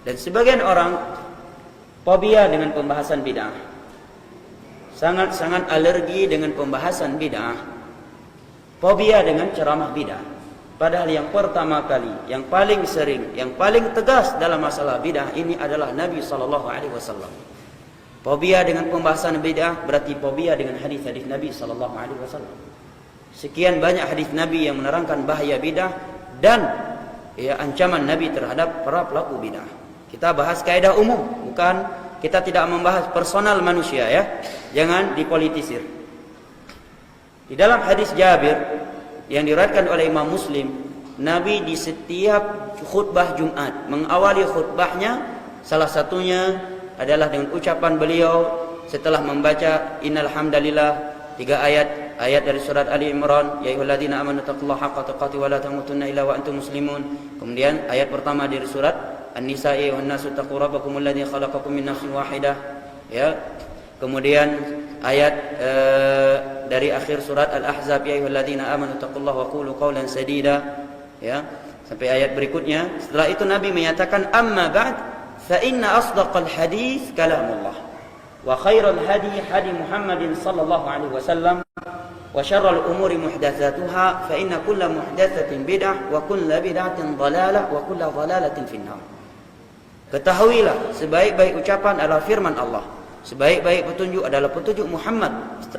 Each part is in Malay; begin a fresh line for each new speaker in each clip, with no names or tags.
Dan sebagian orang fobia dengan pembahasan bid'ah. Sangat-sangat alergi dengan pembahasan bid'ah. Fobia dengan ceramah bid'ah. Padahal yang pertama kali, yang paling sering, yang paling tegas dalam masalah bid'ah ini adalah Nabi SAW. Fobia dengan pembahasan bid'ah berarti fobia dengan hadis-hadis Nabi SAW. Sekian banyak hadis Nabi yang menerangkan bahaya bid'ah dan ancaman Nabi terhadap para pelaku bid'ah. Kita bahas kaidah umum, bukan kita tidak membahas personal manusia ya. Jangan dipolitisir. Di dalam hadis Jabir yang diriwayatkan oleh Imam Muslim, Nabi di setiap khutbah Jumat mengawali khutbahnya salah satunya adalah dengan ucapan beliau setelah membaca innal hamdalillah 3 ayat dari surat Ali Imran, ya ayyuhalladzina amanu taqullaha haqqa tuqatih wa la tamutunna illa wa antum muslimun. Kemudian ayat pertama dari surat An-Nisa, ya ayyuhan nasu taqu rabbakumul ladzi khalaqakum min nafsin wahidah. Ya. Kemudian ayat dari akhir surat Al-Ahzab, ya ayyuhalladzina amanu taqullaha wa qulu qawlan sadida. Ya, sampai ayat berikutnya. Setelah itu Nabi menyatakan amma ba'd fa inna asdaqal hadits kalamullah wa khairal hadi hadi Muhammadin sallallahu alaihi wasallam wa syarrul umuri muhdatsatuha fa inna kulla muhdatsatin bid'ah wa kulla bid'atin dhalalah wa kulla dhalalatin finnar. Ketahuilah, sebaik-baik ucapan adalah firman Allah, sebaik-baik petunjuk adalah petunjuk Muhammad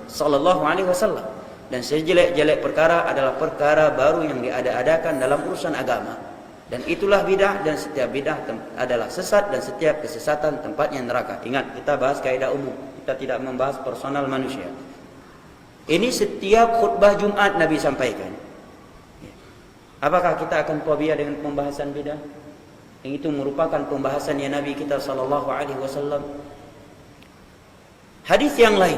sallallahu alaihi wasallam, dan sejelek-jelek perkara adalah perkara baru yang diada-adakan dalam urusan agama. Dan itulah bid'ah, dan setiap bid'ah adalah sesat, dan setiap kesesatan tempatnya neraka. Ingat, kita bahas kaidah umum, kita tidak membahas personal manusia. Ini setiap khutbah Jumat Nabi sampaikan. Apakah kita akan fobia dengan pembahasan bid'ah? Yang itu merupakan pembahasannya Nabi kita sallallahu alaihi wasallam. Hadis yang lain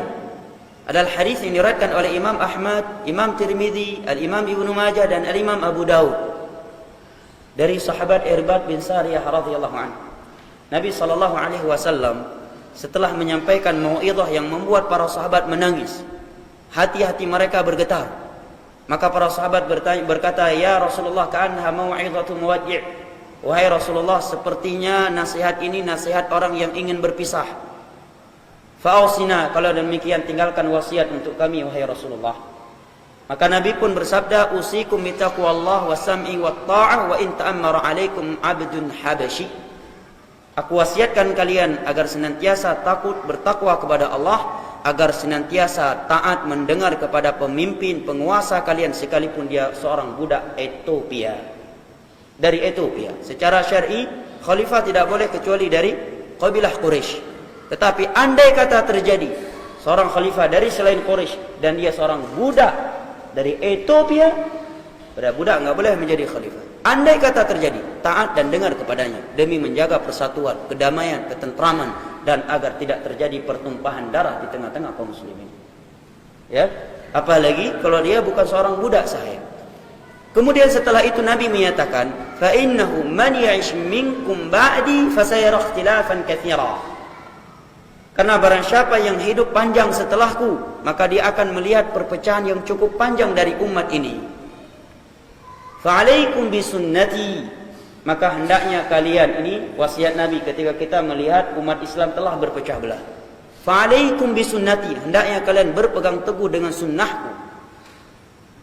adalah hadis yang diriwayatkan oleh Imam Ahmad, Imam Tirmidzi, Al-Imam Ibnu Majah dan Al-Imam Abu Daud dari sahabat Irbad bin Sariyah radhiyallahu anhu. Nabi sallallahu alaihi wasallam setelah menyampaikan mau'izah yang membuat para sahabat menangis, hati-hati mereka bergetar. Maka para sahabat berkata, "Ya Rasulullah, ka'annaha mau'izatu muwaddi'." Wahai Rasulullah, sepertinya nasihat ini nasihat orang yang ingin berpisah. Fa'ausina, kalau demikian tinggalkan wasiat untuk kami wahai Rasulullah. Maka Nabi pun bersabda, usikum bitaqwallah wa sam'i wa ta'ah wa in ta'ammara alaikum 'abdun habashi. Aku wasiatkan kalian agar senantiasa takut bertakwa kepada Allah, agar senantiasa taat mendengar kepada pemimpin penguasa kalian sekalipun dia seorang budak Ethiopia. Dari Ethiopia. Secara syar'i khalifah tidak boleh kecuali dari kabilah Quraisy. Tetapi andai kata terjadi seorang khalifah dari selain Quraisy dan dia seorang budak dari Ethiopia, pada budak enggak boleh menjadi khalifah. Andai kata terjadi, taat dan dengar kepadanya demi menjaga persatuan, kedamaian, ketentraman, dan agar tidak terjadi pertumpahan darah di tengah-tengah kaum muslimin. Ya, apalagi kalau dia bukan seorang budak sahaya. Kemudian setelah itu Nabi menyatakan, fa innahu man ya'ish minkum ba'di fasayara ikhtilafan katsira. Karena barang siapa yang hidup panjang setelahku, maka dia akan melihat perpecahan yang cukup panjang dari umat ini. Fa alaikum bisunnati, maka hendaknya kalian, ini wasiat Nabi ketika kita melihat umat Islam telah berpecah belah. Fa alaikum bisunnati, hendaknya kalian berpegang teguh dengan sunnahku.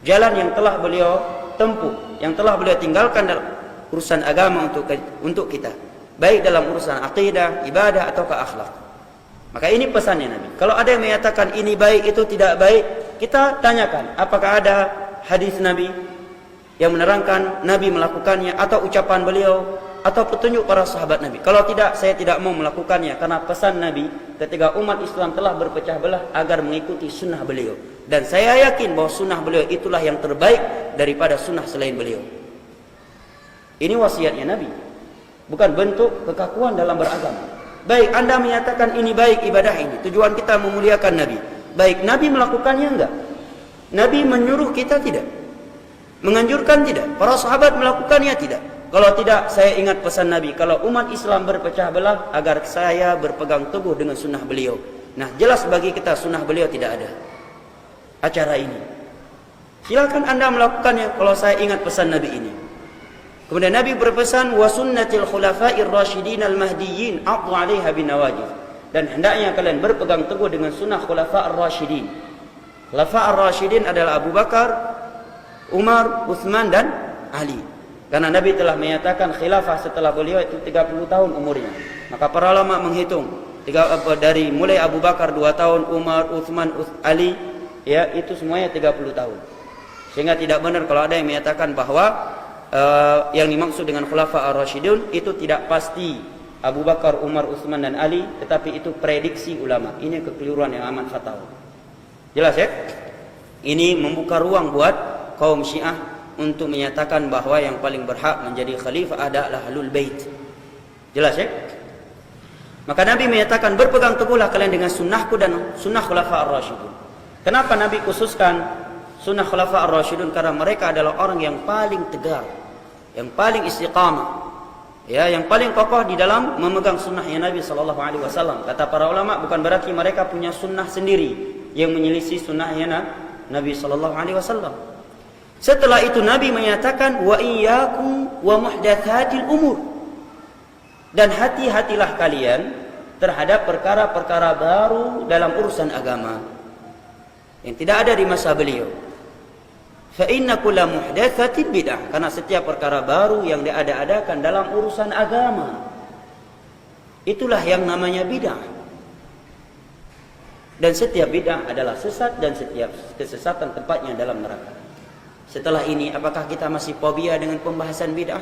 Jalan yang telah beliau tempuh, yang telah beliau tinggalkan dalam urusan agama untuk kita, baik dalam urusan akidah, ibadah ataukah akhlak. Maka ini pesannya Nabi. Kalau ada yang menyatakan ini baik, itu tidak baik, kita tanyakan apakah ada hadis Nabi yang menerangkan Nabi melakukannya, atau ucapan beliau, atau petunjuk para sahabat Nabi. Kalau tidak, saya tidak mau melakukannya, karena pesan Nabi ketika umat Islam telah berpecah belah agar mengikuti sunnah beliau. Dan saya yakin bahwa sunnah beliau itulah yang terbaik daripada sunnah selain beliau. Ini wasiatnya Nabi, bukan bentuk kekakuan dalam beragama. Baik, Anda menyatakan ini baik ibadah ini, tujuan kita memuliakan Nabi. Baik, Nabi melakukannya enggak? Nabi menyuruh kita tidak? Menganjurkan tidak? Para sahabat melakukannya tidak? Kalau tidak, saya ingat pesan Nabi, kalau umat Islam berpecah belah, agar saya berpegang teguh dengan sunnah beliau. Nah, jelas bagi kita sunnah beliau tidak ada acara ini. Silakan Anda melakukannya kalau saya ingat pesan Nabi ini. Kemudian Nabi berpesan wa sunnatil khulafa'ir rasyidin al-mahdiyyin 'addu 'alaiha bin nawajid. Dan hendaknya kalian berpegang teguh dengan sunnah khulafa'ir rasyidin. Khulafa'ir rasyidin adalah Abu Bakar, Umar, Utsman dan Ali. Karena Nabi telah menyatakan khilafah setelah beliau itu 30 tahun umurnya. Maka para ulama menghitung dari mulai Abu Bakar 2 tahun, Umar, Utsman, Ali, ya itu semuanya 30 tahun. Sehingga tidak benar kalau ada yang menyatakan bahwa yang dimaksud dengan khulafa ar-rasyidun itu tidak pasti Abu Bakar, Umar, Utsman dan Ali, tetapi itu prediksi ulama. Ini kekeliruan yang amat fatal. Jelas ya? Ini membuka ruang buat kaum Syiah untuk menyatakan bahwa yang paling berhak menjadi khalifah adalah Ahlul Bait. Jelas ya? Maka Nabi menyatakan berpegang teguhlah kalian dengan sunnahku dan sunnah khulafa ar-rasyidun. Kenapa Nabi khususkan sunnah khulafa ar-rasyidun? Karena mereka adalah orang yang paling tegar, yang paling istiqamah, ya, yang paling kokoh di dalam memegang sunnahnya Nabi sallallahu alaihi wasallam. Kata para ulama, bukan berarti mereka punya sunnah sendiri yang menyelisih sunnahnya Nabi sallallahu alaihi wasallam. Setelah itu Nabi menyatakan wa iyyakum wa muhdatsatil umur. Dan hati-hatilah kalian terhadap perkara-perkara baru dalam urusan agama yang tidak ada di masa beliau. Fa inna kulla muhdatsatin bid'ah, karena setiap perkara baru yang diada-adakan dalam urusan agama itulah yang namanya bid'ah. Dan setiap bid'ah adalah sesat dan setiap kesesatan tempatnya dalam neraka. Setelah ini apakah kita masih fobia dengan pembahasan bid'ah?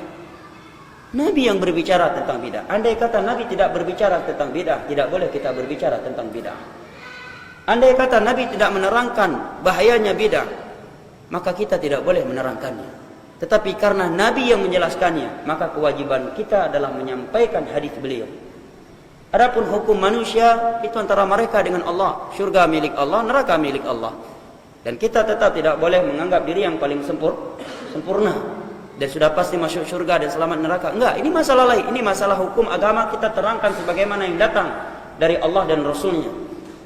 Nabi yang berbicara tentang bid'ah. Andai kata Nabi tidak berbicara tentang bid'ah, tidak boleh kita berbicara tentang bid'ah. Andai kata Nabi tidak menerangkan bahayanya bid'ah, maka kita tidak boleh menerangkannya. Tetapi karena Nabi yang menjelaskannya, maka kewajiban kita adalah menyampaikan hadis beliau. Adapun hukum manusia itu antara mereka dengan Allah. Syurga milik Allah, neraka milik Allah. Dan kita tetap tidak boleh menganggap diri yang paling sempurna dan sudah pasti masuk syurga dan selamat neraka. Enggak, ini masalah lain. Ini masalah hukum agama, kita terangkan sebagaimana yang datang dari Allah dan Rasulnya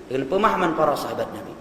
dengan pemahaman para sahabat Nabi.